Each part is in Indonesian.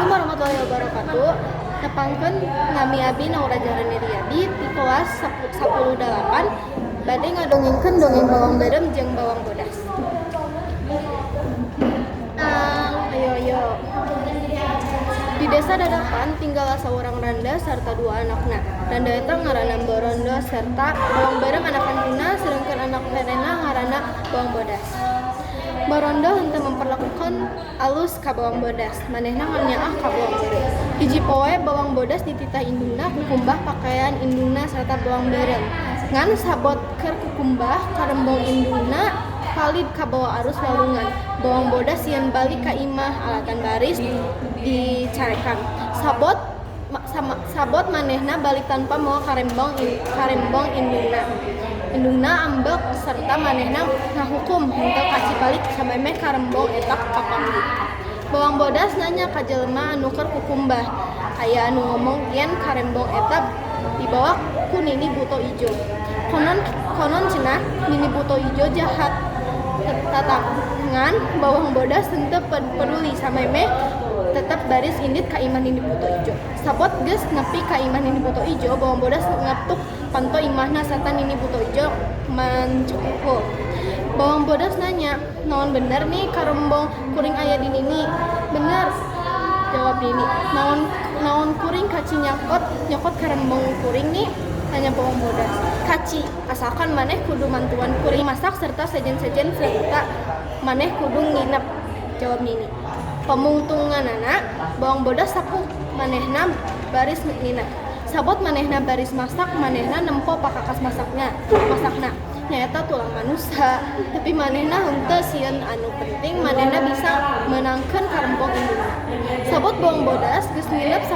Assalamualaikum warahmatullahi wabarakatuh. Tepangkeun ngami abi Naura Jahrani Riyadi di kelas 10-8 bade ngadongengkeun dongeng bawang berem jeung bawang bodas. Ayo. Di desa Dadakan tinggal saurang randa serta dua anakna. Randa eta ngaranna Borondo serta bawang berem anak kandungna sedangkan anak nenena ngaranna bawang bodas. Borondo henteu memperlakukan alus ka bawang bodas, manehna nyaah ka bawang berem. Hiji poe bawang bodas dititah indungna kukumbah pakaian indungna serta bawang berem. Ngan sabot keur kukumbah karembong indungna valid ka bawa arus walungan. Bawang bodas sieun balik ka imah alatan baris dicarekan. Sabot manehna balik tanpa mau karembong indungna ambek serta manehna ngahukum henteu kaci balik samemeh karembong eta kapanggih. Bawang bodas nanya ka jelema anu keur kukumbah, aya anu ngomong yen karembong eta dibawa ku Nini Buto Ijo. Konon cenah Nini Buto Ijo jahat. Tatapangan bawang bodas henteu peduli samemeh tetap baris indit ka imah Nini Buto Ijo. Sabot geus nepi ka imah Nini Buto Ijo, bawang bodas ngatuk panto imahna serta Nini Buto Ijo mancukuhul. Bawang bodas nanya, naon bener nih karembong kuring aya di Nini? Bener, jawab Nini. Naon kuring kaci nyokot karembong kuring nih? Tanya bawang bodas. Kaci, asalkan maneh kudu mantuan kuring masak serta sejen-sejen serta maneh kudu nginep, jawab Nini. Pemungtunganana bawang bodas sapuh manehna baris nginep. Sabot manehna baris masak, manehna nempo pakakas masakna nyaeta tulang manusia, tapi manehna henteu sieun anu penting manehna bisa menangkeun karembong indungna. Sabot bawang bodas geus nginep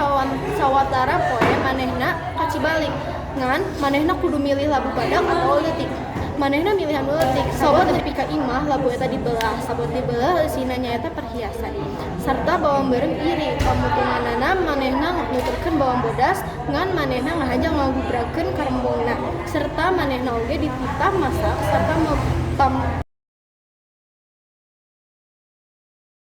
sawatara poe manehna kaci balik, ngan manehna kudu milih labu badak atau leutik. Manehna milih anu leutik. Sabot nepi ka imah labu eta dibelah. Sabot dibelah eusina nyaeta perhiasan. Sarta bawang berem iri, pamutunganana manehna nuturkeun bawang bodas ngan manehna ngahajang ngagubrakeun karembongna. Serta manehna oge dititah masak sarta